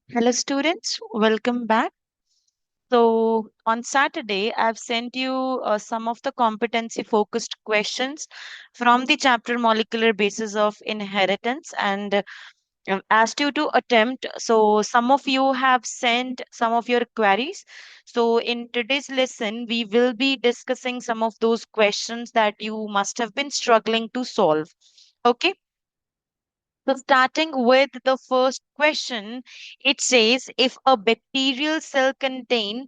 Hello, students. Welcome back. So, on Saturday, I've sent you some of the competency focused questions from the chapter Molecular Basis of Inheritance and asked you to attempt. So, some of you have sent some of your queries. So, in today's lesson, we will be discussing some of those questions that you must have been struggling to solve. Okay. So, starting with the first question, it says if a bacterial cell contain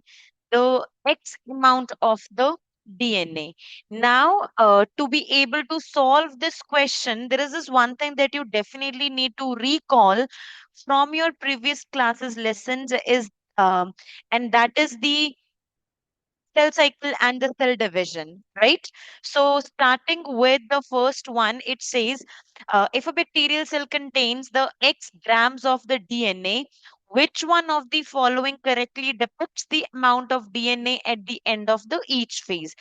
the X amount of the DNA. Now, to be able to solve this question, there is this one thing that you definitely need to recall from your previous classes lessons is, and that is the cell cycle and the cell division, right? So, starting with the first one, it says if a bacterial cell contains the X grams of the DNA, which one of the following correctly depicts the amount of DNA at the end of the each phase?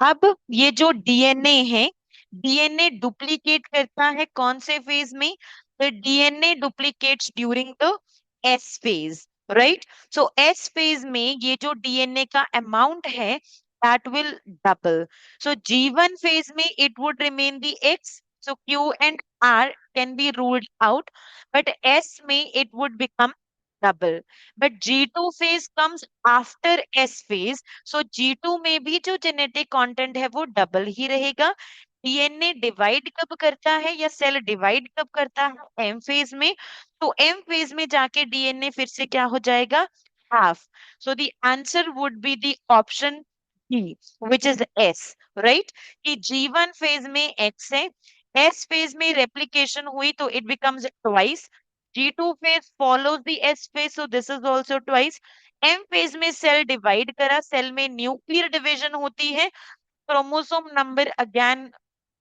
अब ये जो DNA है, DNA duplicate करता है कौन से phase में? तो DNA duplicates during the S phase, right? So S phase में ये जो डीएनए का अमाउंट है दैट विल डबल. सो जी1 फेज में it would remain the X, so Q and R can be ruled out, but S में it would become double. But G2 phase comes after S phase, so G2 में भी जो genetic content है वो double ही रहेगा. DNA divide कब करता है या सेल डिवाइड कब करता है? एम फेज में. तो एम फेज में जाके डीएनए फिर से क्या हो जाएगा? Half. So the answer would be the option D, which is S, right? कि G1 फेज में एक्स है, एस फेज में रेप्लिकेशन हुई तो it becomes twice. G2 phase follows the S phase, so this is also twice. M phase में cell divide करा, cell में nuclear division होती है, chromosome number again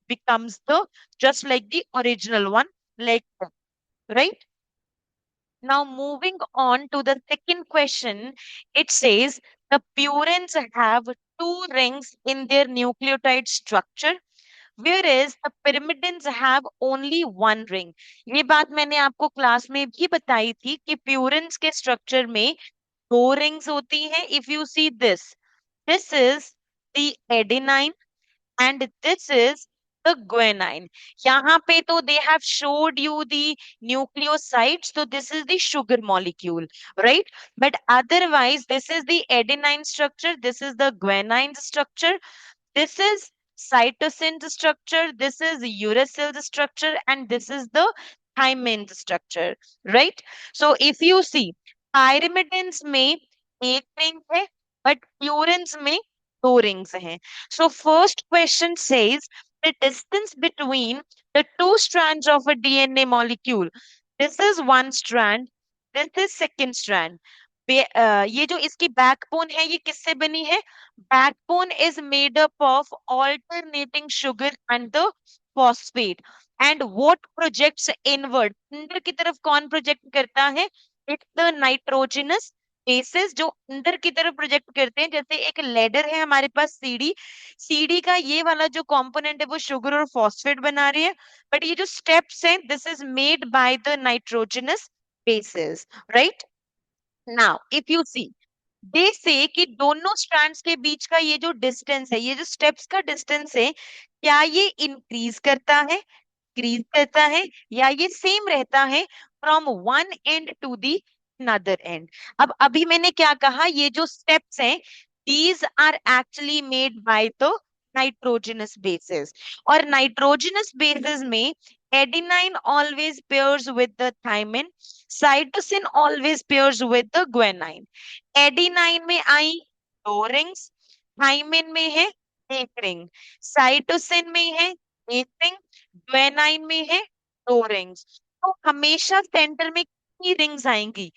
becomes the just like the original one, like that, right? Now moving on to the second question, it says the purines have two rings in their nucleotide structure, whereas the pyrimidines have only one ring. ये बात मैंने आपको class में भी बताई थी कि purines के स्ट्रक्चर में दो रिंग्स होती हैं. If you see this is the adenine and this is the guanine. यहाँ पे तो they have showed you the nucleosides, so this is the sugar molecule, right? But otherwise, this is the adenine structure, this is the guanine structure, this is cytosine structure, this is uracil structure, and this is the thymine structure, right? So if you see, pyrimidines में एक ring है, but purines में दो rings हैं. So first question says the distance between the two strands of a DNA molecule. This is one strand, this is second strand. ये जो इसकी backbone है ये किससे बनी है? Backbone is made up of alternating sugar and the phosphate. And what projects inward? अंदर की तरफ कौन प्रोजेक्ट करता है? It's the nitrogenous bases जो अंदर की तरफ प्रोजेक्ट करते हैं. जैसे एक लेडर है हमारे पास सीडी, सीडी का ये वाला जो कंपोनेंट है वो शुगर और फॉस्फेट बना रही है. बट ये जो स्टेप्स हैं this is made by the nitrogenous bases, right? Now if you see, they say कि दोनों स्ट्रैंड्स के बीच का ये जो डिस्टेंस है, ये जो स्टेप्स का डिस्टेंस है, क्या ये इंक्रीज करता है, डिक्रीज करता है, या ये सेम रहता है from one end to the another end? अब अभी मैंने क्या कहा, ये जो स्टेप्स हैं these are actually made by the nitrogenous bases. और नाइट्रोजनस बेसिस में adenine always pairs with the thymine, cytosine always pairs with the guanine. Adenine में आई दो रिंग्स, थाइमिन में है एक रिंग, साइटोसिन में है एक रिंग, ग्वानिन में है दो रिंग्स. तो हमेशा सेंटर में कितनी रिंग्स आएंगी?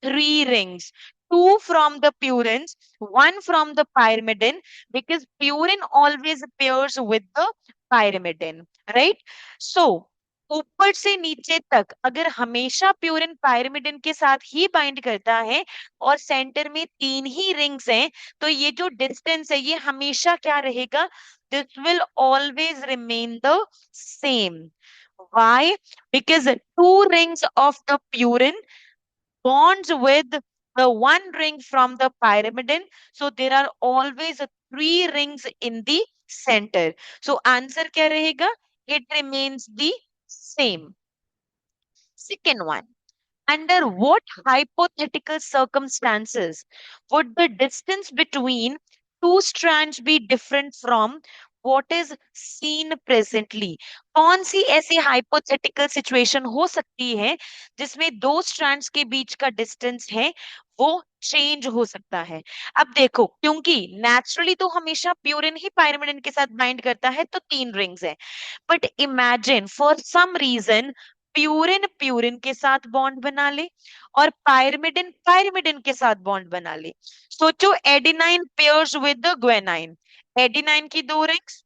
Three rings. Two from the purines, one from the pyrimidine, because purine always pairs with the pyrimidine, right? So ऊपर से नीचे तक अगर हमेशा प्यूरिन पायरिमिडिन के साथ ही बाइंड करता है और सेंटर में तीन ही रिंग्स हैं, तो ये जो डिस्टेंस है ये हमेशा क्या रहेगा? This will always remain the same. Why? Because two rings of the purine bonds with the one ring from the pyrimidine. So there are always three rings in the center. So answer क्या रहेगा? It remains the same. Second one. Under what hypothetical circumstances would the distance between two strands be different from what is seen presently? कौन सी ऐसी hypothetical situation हो सकती है जिसमें दो strands के बीच का distance है वो चेंज हो सकता है? अब देखो, क्योंकि नेचुरली तो हमेशा प्यूरिन ही पायरिमिडिन के साथ बाइंड करता है, तो तीन रिंग्स है। But imagine for some reason purine purine के साथ बॉन्ड बना ले और पायरिमिडिन पायरिमिडिन के साथ बॉन्ड बना ले। सोचो, adenine pairs with the guanine, adenine की दो रिंग्स,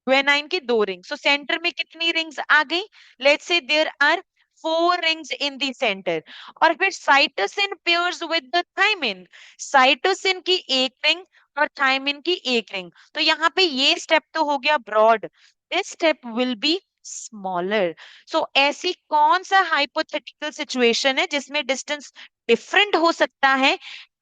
ग्वेनाइन की दो रिंग्स, सो सेंटर में कितनी रिंग्स आ गई? Let's say there are four rings in the centre. और फिर cytosine pairs with the thymine, cytosine की एक रिंग और थायमिन की एक रिंग। तो यहाँ पे ये स्टेप तो हो गया broad, this step will be smaller. So ऐसी कौन सा हाइपोथेटिकल सिचुएशन है जिसमें डिस्टेंस डिफरेंट हो सकता है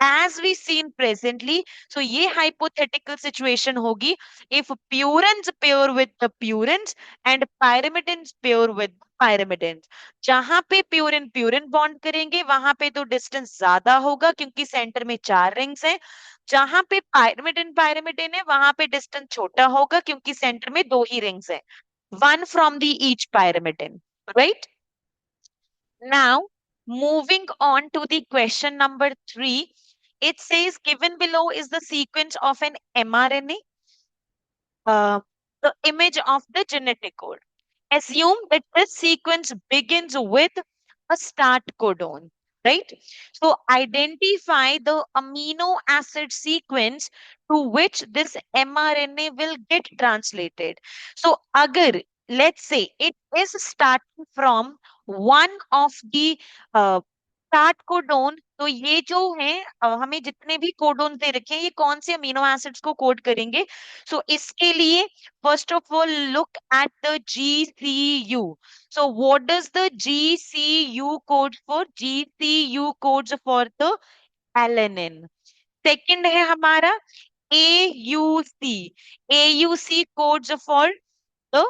एज वी सीन प्रेजेंटली? सो ये हाइपोथेटिकल सिचुएशन होगी if purines pair with the purines and pyrimidines pair with pyrimidines। जहां पे प्यूरिन प्यूरिन बॉन्ड करेंगे वहां पे तो डिस्टेंस ज्यादा होगा क्योंकि सेंटर में चार रिंग्स हैं। जहां पे पायरिमिडिन पायरिमिडिन है वहां पे डिस्टेंस छोटा होगा क्योंकि सेंटर में दो ही रिंग्स हैं, one from the each pyrimidine, right? Now, moving on to the question number 3, it says given below is the sequence of an mRNA, uh, the image of the genetic code. Assume that this sequence begins with a start codon, right? So identify the amino acid sequence to which this mRNA will get translated. So agar, let's say it is starting from one of the start codon, तो ये जो है हमें जितने भी codon दे रखे हैं ये कौन से अमीनो एसिड्स को कोड करेंगे? सो इसके लिए first of all look at the GCU। So what does the GCU code for? GCU codes for the alanine. Second है हमारा AUC, AUC codes for the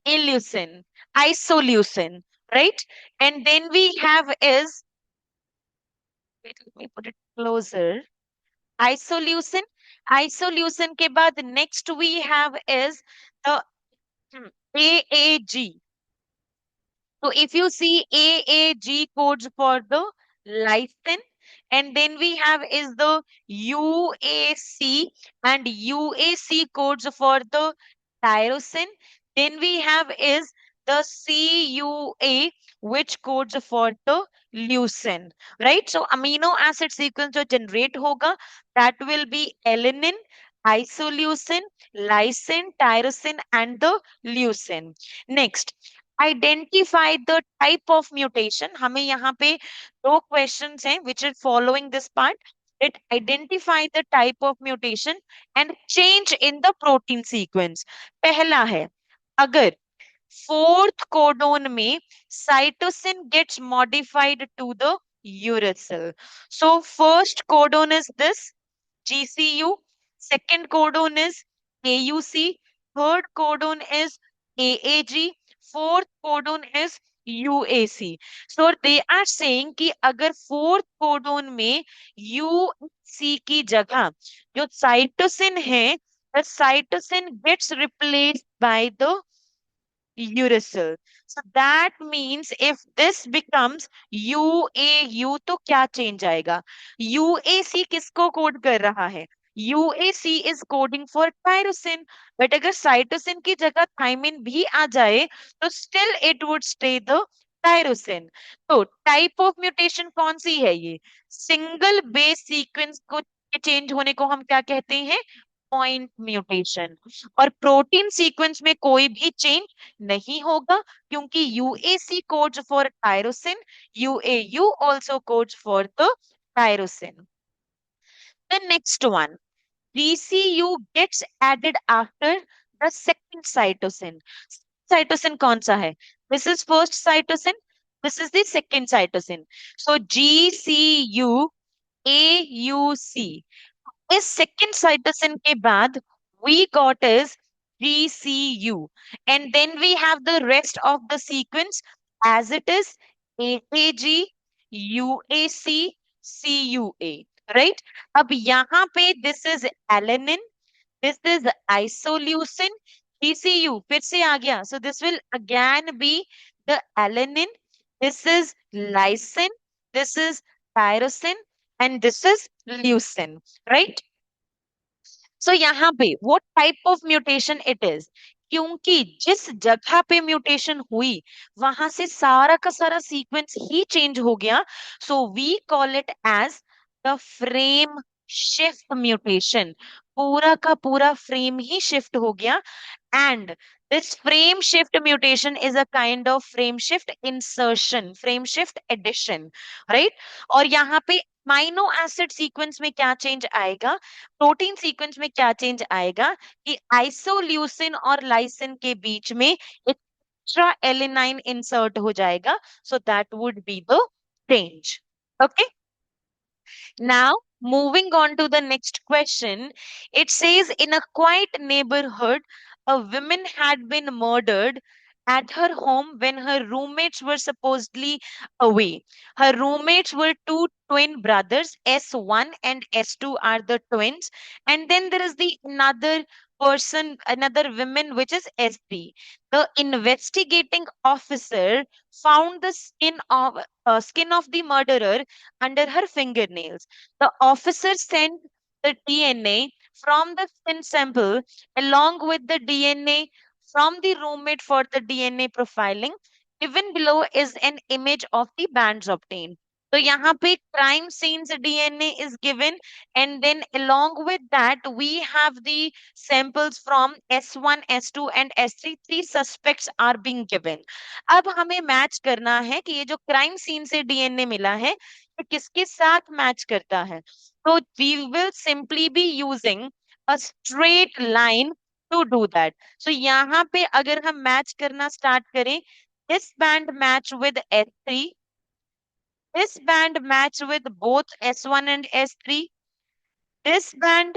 isoleucine, isoleucine, right? And then we have is, wait, let me put it closer. Isoleucine, isoleucine के बाद next we have is the AAG. So if you see AAG codes for the lysine, and then we have is the UAC, and UAC codes for the tyrosine. Then we have is the CUA, which codes for the leucine, right? So amino acid sequence जो generate होगा, that will be alanine, isoleucine, lysine, tyrosine, and the leucine. Next, identify the type of mutation। हमें यहाँ पे दो questions हैं which are following this part, that identify the type of mutation and change in the protein sequence। पहला है, अगर fourth codon में cytosine gets modified to the uracil, so first codon is this GCU, second codon is AUC, third codon is AAG, fourth codon is UAC. So they are saying कि अगर fourth codon में UC की जगह जो cytosine है, the cytosine gets replaced by the uracil. So that means if this becomes UAU तो क्या change आएगा? UAC किसको कोड कर रहा है? UAC is coding for tyrosine, but अगर cytosine की जगह थाइमिन भी आ जाए तो still it would stay the tyrosine। तो टाइप ऑफ म्यूटेशन कौन सी है? ये सिंगल बेस सीक्वेंस को चेंज होने को हम क्या कहते हैं? Point mutation. और प्रोटीन सीक्वेंस में कोई भी चेंज नहीं होगा क्योंकि UAC codes for tyrosine, UAU also codes for the tyrosine। The next one, GCU gets added after the second cytosine। cytosine कौन सा है? This is first cytosine, This is the second cytosine. So GCUAUC. इस second cytosine के बाद we got is GCU, and then we have the rest of the sequence as it is AAG UAC CUA, right? अब यहाँ पे this is alanine, this is isoleucine, GCU फिर से आ गया, so this will again be the alanine, this is lysine, this is tyrosine, and this is leucine, right? सो यहाँ पे वो type of mutation it is, क्योंकि जिस जगह पे म्यूटेशन हुई वहां से सारा का सारा सीक्वेंस ही चेंज हो गया, so we call it as the frame shift mutation. पूरा का पूरा फ्रेम ही शिफ्ट हो गया, and this frame shift mutation is a kind of frame shift insertion, frame shift addition, right? और यहाँ पे माइनो एसिड सीक्वेंस में क्या चेंज आएगा, प्रोटीन सीक्वेंस में क्या चेंज आएगा कि आइसोल्यूसिन और लाइसिन के बीच में एक्स्ट्रा एलिनाइन इंसर्ट हो जाएगा, so that would be the change. Okay, now, moving on to the next question, it says in a quiet neighborhood, a woman had been murdered at her home when her roommates were supposedly away. Her roommates were two twin brothers, S1 and S2 are the twins, and then there is the another person, another woman, which is S3. The investigating officer found the skin of the murderer under her fingernails. The officer sent the DNA from the skin sample along with the DNA from the roommate for the DNA profiling. Given below is an image of the bands obtained. So यहाँ पे crime scenes DNA is given, and then along with that we have the samples from S1, S2 and S3. Three suspects are being given. अब हमें match करना है कि ये जो crime scene से डीएनए मिला है ये किसके साथ मैच करता है। तो we will simply be using a straight line to do that. So यहाँ पे अगर हम मैच करना स्टार्ट करें, this band match with S3, this band match with both S1 and S3, this band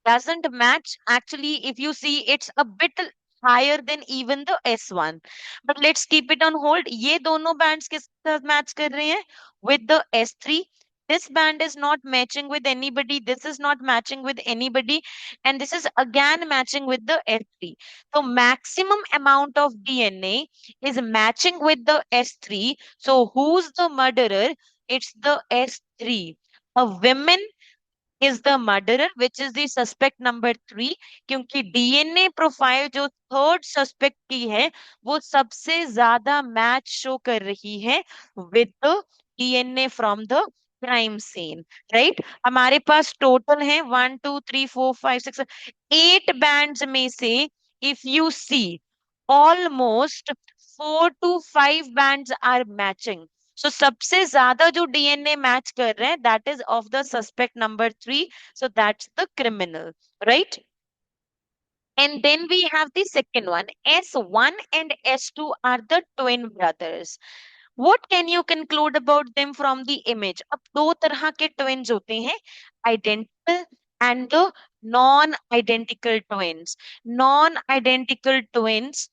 doesn't match. Actually, if you see, it's a bit higher than even the S1. But let's keep it on hold. ये दोनों bands किस साथ match कर रहे हैं? With the S3. This band is not matching with anybody. This is not matching with anybody. And this is again matching with the S3. So maximum amount of DNA is matching with the S3. So who's the murderer? It's the S3. A woman is the murderer, which is the suspect number 3, क्योंकि DNA profile जो third suspect की है वो सबसे ज्यादा match show कर रही है with the DNA from the crime scene, right? हमारे पास टोटल है 1 2 3 4 5 6 8 बैंड्स में से if you see almost 4 to 5 bands are matching. So सबसे ज्यादा जो डीएनए मैच कर रहे हैं that is of the suspect number 3, so that's the criminal, right? And then we have the second one. S1 and S2 are the twin brothers. What can you conclude about them from the image? अब दो तरह के twins होते हैं, identical and the non-identical twins. Non-identical twins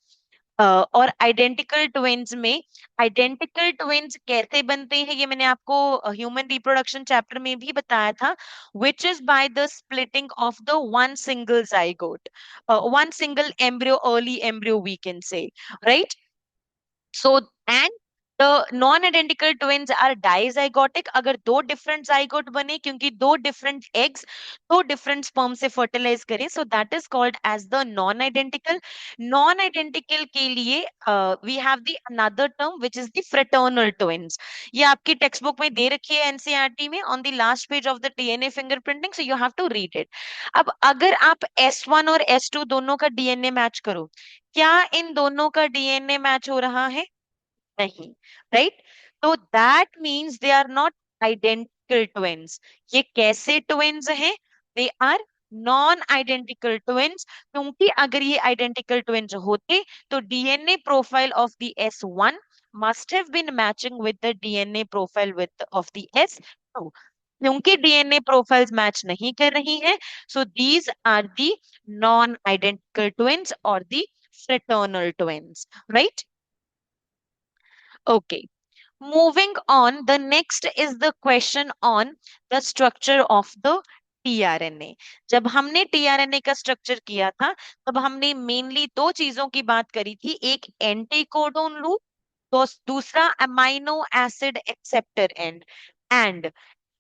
और identical twins में, identical twins कैसे बनते हैं ये मैंने आपको ह्यूमन रिप्रोडक्शन चैप्टर में भी बताया था, which is by the splitting of the one single zygote, one single embryo, early embryo we can say, right? So, and the non-identical twins are dizygotic. अगर दो different zygote बने क्योंकि दो different eggs दो different sperm से fertilize करें, so that is called as the non-identical. Non-identical के लिए we have the another term which is the fraternal twins. ये आपकी टेक्स्ट बुक में दे रखी है एनसीईआरटी में on the last page of the DNA fingerprinting, so you have to read it. अब अगर आप S1 और S2 दोनों का डीएनए मैच करो, क्या इन दोनों का डीएनए मैच हो रहा है? नहीं, राइट? तो that means they are not identical twins. ये कैसे ट्विन्स हैं? They are non identical twins, क्योंकि अगर ये आइडेंटिकल ट्विन्स होते तो DNA profile of the S1 must have been matching with the DNA profile with of the S2. क्योंकि DNA profiles match नहीं कर रही हैं, so these are the non-identical twins or the fraternal twins, right? Okay. Moving on, the next is the question on the structure of the tRNA. जब हमने tRNA का structure किया था, तब हमने मेनली दो चीजों की बात करी थी, एक एंटी कोडोन लूप, तो दूसरा amino acid acceptor and, and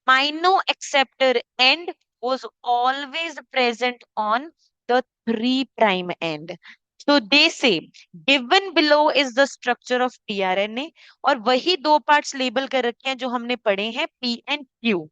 amino acceptor end was always present on the 3 prime end. So they say given below is the structure of tRNA, और वही दो पार्ट्स लेबल कर रखे हैं जो हमने पढ़े हैं P and Q.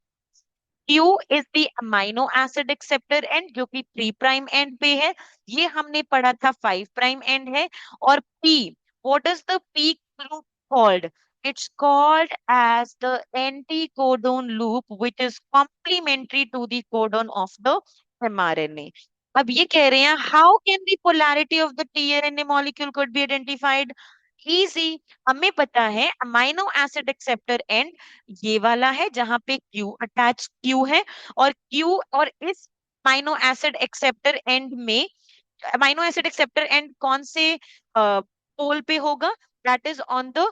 Q is the amino acid acceptor end जो कि 3 प्राइम एंड पे है, ये हमने पढ़ा था 5 प्राइम एंड है. और P, what is the P group called? It's called as the anticodon loop which is complementary to the codon of the mRNA. अब ये कह रहे हैं how can the polarity of the tRNA molecule could be identified? Easy, हमें पता है amino acid acceptor and ये वाला है जहां पे Q अटैच Q है, और Q और इस अमाइनो एसिड एक्सेप्टर एंड में, अमाइनो एसिड एक्सेप्टर एंड कौन से पोल पे होगा? That is on the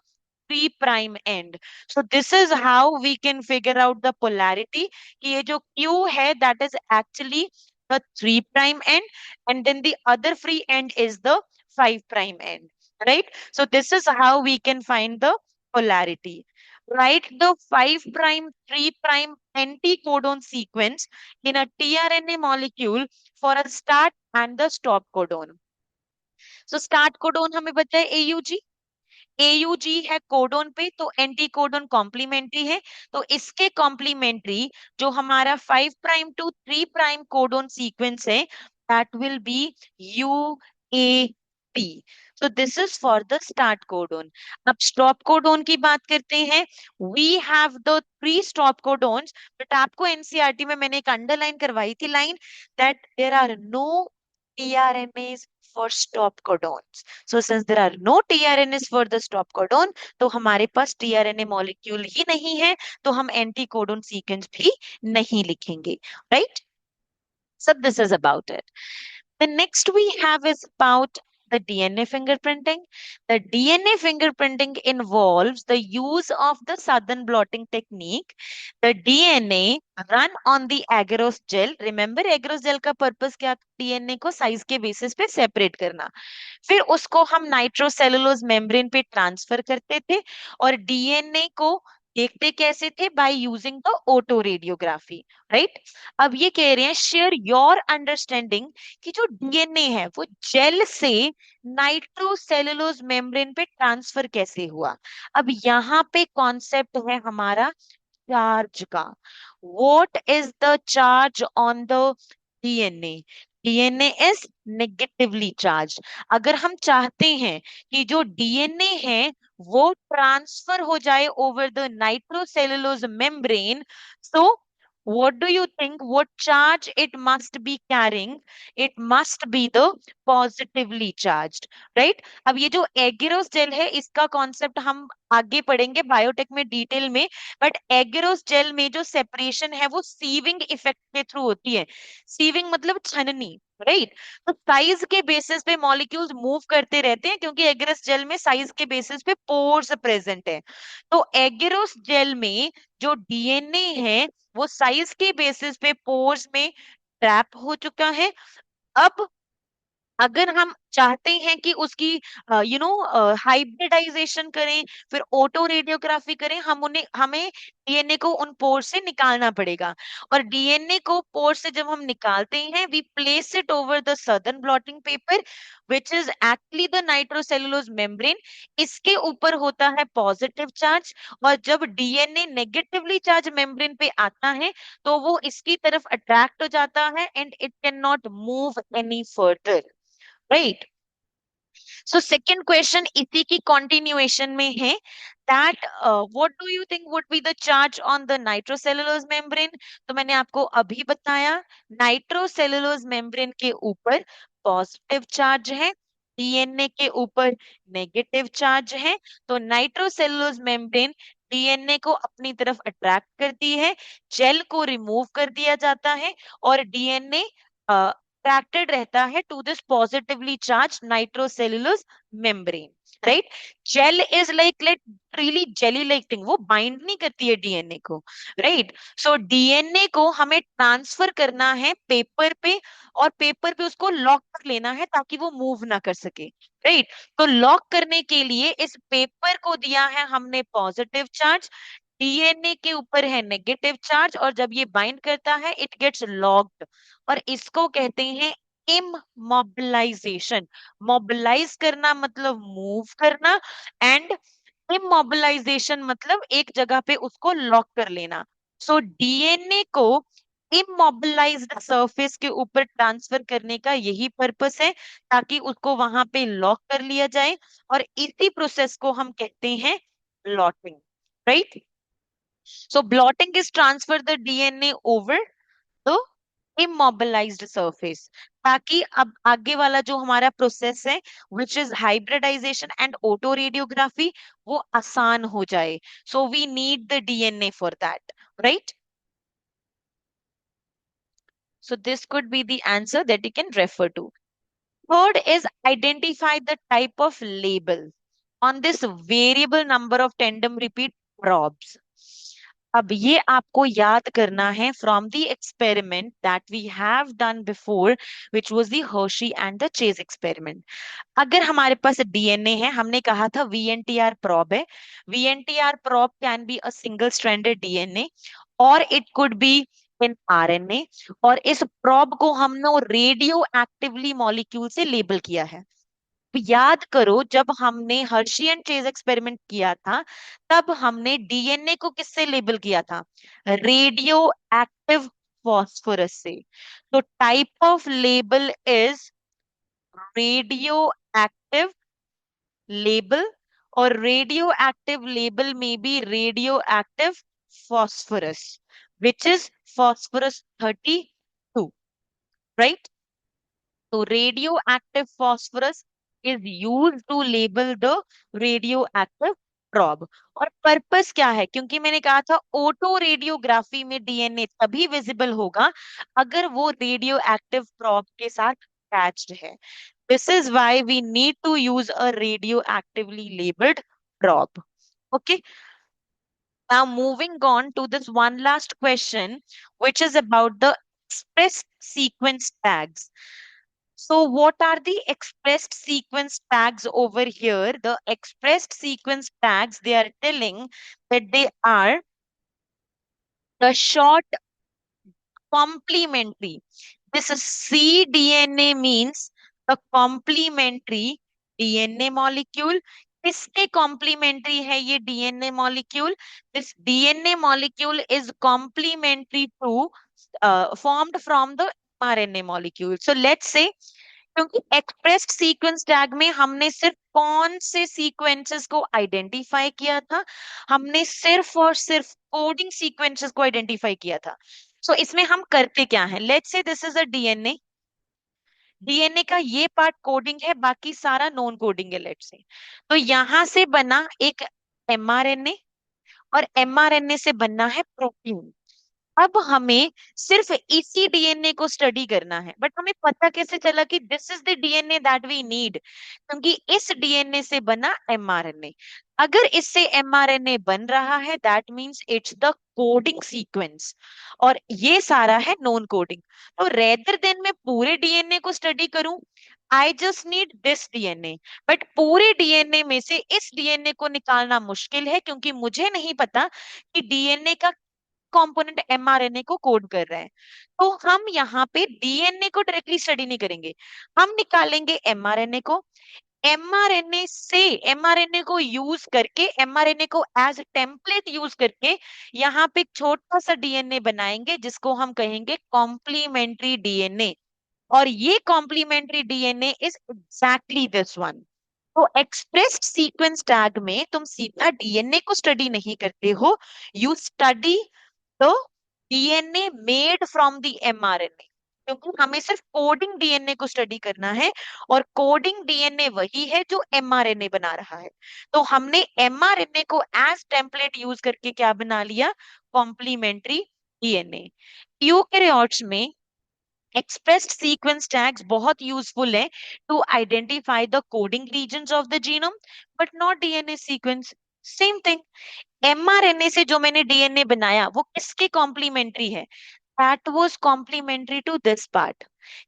3 prime end. So this is how we can figure out the polarity कि ये जो Q है that is actually the 3 prime end, and then the other free end is the 5 prime end, right? So this is how we can find the polarity. Write the 5 prime 3 prime anticodon sequence in a tRNA molecule for a start and the stop codon. So start codon हमें पता है AUG. AUG है codon पे, तो anti codon complementary है, तो इसके complementary जो हमारा 5 prime to 3 prime codon sequence है that will be UAP. So this is for the start codon. अब stop codon की बात करते हैं. We have the 3 stop codons, but आपको NCERT में मैंने एक अंडरलाइन करवाई थी line that there are no tRNAs for stop codons. So since there are no tRNAs for the stop codon, तो हमारे पास tRNA molecule ही नहीं है, तो हम एंटी कोडोन सीक्वेंस भी नहीं लिखेंगे, right? So this is about it. The next we have is about the DNA fingerprinting. The DNA fingerprinting involves the use of the southern blotting technique. The DNA run on the agarose gel. Remember agarose gel का purpose क्या? DNA को size के basis पे separate करना. फिर उसको हम nitrocellulose membrane पे ट्रांसफर करते थे, और डीएनए को देखते कैसे थे? By using the auto radiography, right? अब ये कह रहे हैं शेयर योर अंडरस्टैंडिंग कि जो डीएनए है वो जेल से नाइट्रोसेलुलोज मेम्ब्रेन पे ट्रांसफर कैसे हुआ. अब यहाँ पे कॉन्सेप्ट है हमारा चार्ज का. What is the charge on the DNA? DNA is negatively charge. अगर हम चाहते हैं कि जो डीएनए है वो ट्रांसफर हो जाए over the nitrocellulose membrane, so what do you think what charge it must be carrying? It must be the positively charged, right? अब ये जो एगिरोस जेल है इसका कॉन्सेप्ट हम आगे पढ़ेंगे बायोटेक में डिटेल में, बट एगिरोस जेल में जो सेपरेशन है वो सीविंग इफेक्ट के थ्रू होती है. सीविंग मतलब छननी, राइट? तो साइज के बेसिस पे मॉलिक्यूल्स मूव करते रहते हैं क्योंकि एगिरोस जेल में साइज के बेसिस पे पोर्स प्रेजेंट है. तो एगिरोस जेल में जो डीएनए है वो साइज के बेसिस पे पोर्स में ट्रैप हो चुका है. अब अगर हम चाहते हैं कि उसकी हाइब्रिडाइजेशन करें, फिर ऑटो रेडियोग्राफी करें, हमें डीएनए को उन पोर से निकालना पड़ेगा. और डीएनए को पोर से जब हम निकालते हैं we place it over the southern blotting paper which is actually the nitrocellulose membrane. इसके ऊपर होता है पॉजिटिव चार्ज, और जब डीएनए नेगेटिवली चार्ज मेम्ब्रेन पे आता है तो वो इसकी तरफ अट्रैक्ट हो जाता है and it can not move any further, right? So second question इसी की कंटिन्यूएशन में है that what do you think would be the charge on the nitrocellulose membrane? तो मैंने आपको अभी बताया नाइट्रोसेलुलोज मेम्ब्रेन के ऊपर पॉजिटिव चार्ज है. डीएनए के ऊपर नेगेटिव चार्ज है, तो नाइट्रोसेलुलोज मेम्ब्रेन डीएनए को अपनी तरफ अट्रैक्ट करती है, जेल को रिमूव कर दिया जाता है और डीएनए अट्रैक्टेड रहता है to this positively charge nitrocellulose membrane, right. Gel is like like really jelly like thing, वो बाइंड नहीं करती है डीएनए को, राइट। सो डीएनए को हमें ट्रांसफर करना है पेपर पे, और पेपर पे उसको लॉक कर लेना है ताकि वो मूव ना कर सके, राइट। तो लॉक करने के लिए इस पेपर को दिया है हमने पॉजिटिव चार्ज, डीएनए के ऊपर है नेगेटिव चार्ज, और जब ये बाइंड करता है इट गेट्स लॉक्ड, और इसको कहते हैं इमोबिलाइजेशन। मोबिलाइज करना मतलब मूव करना, एंड इमोबिलाइजेशन मतलब एक जगह पे उसको लॉक कर लेना। सो डीएनए को इमोबिलाइज्ड सरफेस के ऊपर ट्रांसफर करने का यही पर्पस है, ताकि उसको वहां पे लॉक कर लिया जाए, और इसी प्रोसेस को हम कहते हैं blotting, right. So blotting is transfer the DNA over the immobilised surface, ताकि अब आगे वाला जो हमारा प्रोसेस है which is hybridisation and auto radiography, वो आसान हो जाए। So we need the DNA for that, right. So this could be the answer that you can refer to. Third is identify the type of label on this variable number of tandem repeat probes. अब ये आपको याद करना है from the experiment that we have done before, which was the Hershey and the Chase experiment. अगर हमारे पास DNA है, हमने कहा था वीएनटीआर प्रोब है, VNTR probe can be a single stranded DNA और it could be in RNA, और इस प्रोब को हमने रेडियो एक्टिवली मॉलिक्यूल से लेबल किया है। तो याद करो, जब हमने हर्शी एंड चेज एक्सपेरिमेंट किया था तब हमने डीएनए को किससे लेबल किया था? रेडियो एक्टिव फॉस्फोरस से। तो type of label is radio active label, और रेडियो एक्टिव लेबल में भी radio active phosphorus, which is phosphorus 32, right. तो radio active phosphorus is use to label the radio active probe. और purpose क्या है? क्योंकि मैंने कहा था ऑटो रेडियोग्राफी में डीएनए तभी विजिबल होगा अगर वो रेडियो एक्टिव प्रोब के साथ अटैच्ड है। This is why we need to use a radioactively labeled probe. Okay. Now moving on to this one last question, which is about the expressed sequence tags. So what are the expressed sequence tags over here? The expressed sequence tags, they are telling that they are the short complementary. This cDNA means the complementary DNA molecule. किसके complementary है ये DNA molecule? This DNA molecule is complementary to formed from the RNA molecule. So let's say, क्योंकि expressed sequence tag में हमने सिर्फ कौन से sequences को आइडेंटिफाई किया था? हमने सिर्फ और सिर्फ कोडिंग सीक्वेंसेस को आइडेंटिफाई किया था। सो इसमें हम करते क्या है? Let's say this is a DNA, DNA का ये पार्ट कोडिंग है, बाकी सारा नॉन कोडिंग है, लेट्स से। तो यहां से बना एक एमआरएनए, और एमआरएनए से बनना है प्रोटीन। अब हमें सिर्फ इसी डीएनए को स्टडी करना है, बट हमें पता कैसे चला कि this is the DNA that we need? क्योंकि इस डीएनए से बना एमआरएनए। अगर इससे एमआरएनए बन रहा है that means it's the coding sequence, और ये सारा है नॉन कोडिंग। तो रेदर देन मैं पूरे डीएनए को स्टडी करूं, I just need this DNA, but पूरे डीएनए में से इस डीएनए को निकालना मुश्किल है, क्योंकि मुझे नहीं पता कि डीएनए का कंपोनेंट एमआरएनए को कोड कर रहा है। तो हम यहाँ पे डीएनए को डायरेक्टली स्टडी नहीं करेंगे, हम निकालेंगे एमआरएनए को। एमआरएनए से एमआरएनए को यूज करके, एमआरएनए को एज टेम्पलेट यूज करके यहाँ पे एक छोटा सा डीएनए बनाएंगे जिसको हम कहेंगे कॉम्प्लीमेंट्री डीएनए, और ये complementary DNA is exactly this one. तो एक्सप्रेस्ड सीक्वेंस टैग में तुम सीधा डीएनए को स्टडी नहीं करते हो, you study the DNA made from the mRNA. क्योंकि हमें सिर्फ कोडिंग डीएनए को स्टडी करना है, और कोडिंग डीएनए वही है जो एमआरएनए बना रहा है। तो हमने एमआरएनए को एज टेम्पलेट यूज करके क्या बना लिया, कॉम्प्लीमेंट्री डीएनए। यूकेरियोट्स में expressed sequence tags बहुत यूजफुल है to identify the coding regions of the genome, but not DNA sequence. Same thing, mRNA से जो मैंने डीएनए बनाया वो किसके कॉम्प्लीमेंट्री है, that was complementary to this part.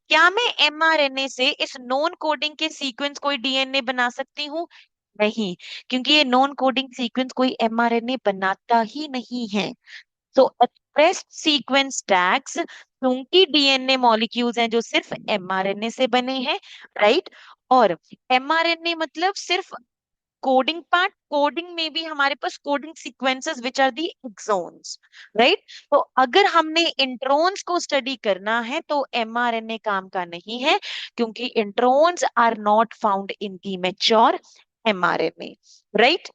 क्या मैं एमआरएनए से इस नॉन कोडिंग के सीक्वेंस कोई डीएनए बना सकती हूँ? नहीं, क्योंकि ये नॉन कोडिंग सीक्वेंस कोई एमआरएनए बनाता ही नहीं है। तो एक्सप्रेस्ड सीक्वेंस टैग्स क्योंकि डीएनए मॉलिक्यूल्स हैं जो सिर्फ एमआरएनए से बने हैं, राइट। और एमआरएनए मतलब सिर्फ कोडिंग पार्ट, कोडिंग में भी हमारे पास coding sequences which are the exons, right. तो अगर हमने इंट्रोन्स को स्टडी करना है तो एमआरएनए काम का नहीं है, क्योंकि introns are not found in the mature mRNA, right.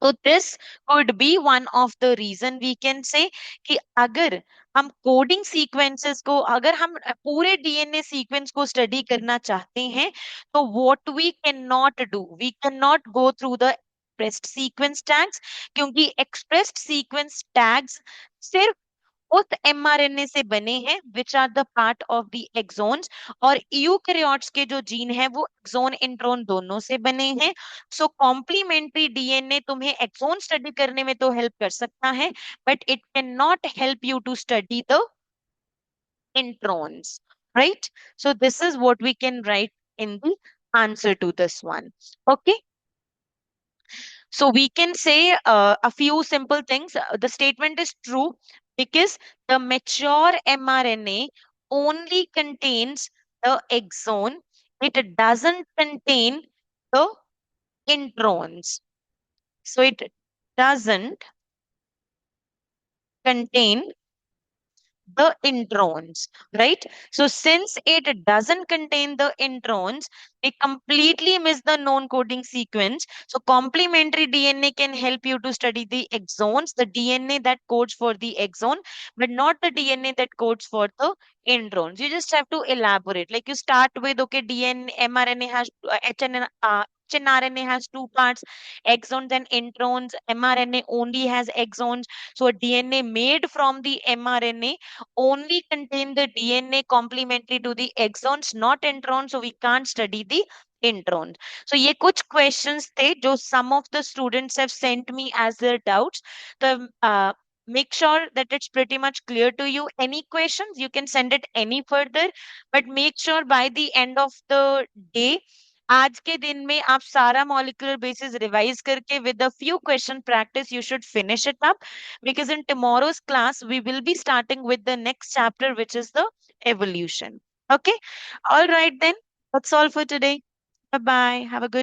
तो this could be one of the reason we can say कि अगर हम कोडिंग सीक्वेंसेस को, अगर हम पूरे डीएनए सीक्वेंस को स्टडी करना चाहते हैं, तो what we can not do, we can not go through the expressed sequence tags, क्योंकि एक्सप्रेस्ड सीक्वेंस टैग्स सिर्फ उस एमआरएनए से बने हैं which are the part of the exons, और यूकैरियोट्स के जो जीन है वो एक्सोन इंट्रोन दोनों से बने हैं। सो कॉम्प्लीमेंट्री डीएनए तुम्हें एक्सोन स्टडी करने में तो हेल्प कर सकता है, but it can not help you to study the introns, right? So this is what we can write in the answer to this one. Okay. So we can say a few simple things. The statement is true because the mature mRNA only contains the exon. It doesn't contain the introns. So it doesn't contain the introns, right? So since it doesn't contain the introns, they completely miss the non-coding sequence. So complementary DNA can help you to study the exons, the DNA that codes for the exon, but not the DNA that codes for the introns. You just have to elaborate. Like you start with, okay, DNA, mRNA has HNRNA has two parts, exons and introns. mRNA only has exons. So a DNA made from the mRNA only contain the DNA complementary to the exons, not introns, so we can't study the introns. So ये कुछ questions थे जो some of the students have sent me as their doubts. So make sure that it's pretty much clear to you. Any questions, you can send it any further, but make sure by the end of the day, आज के दिन में आप सारा molecular basis revise करके with a few question practice you should finish it up, because in tomorrow's class we will be starting with the next chapter, which is the evolution. Okay, all right then, that's all for today. Bye bye, have a good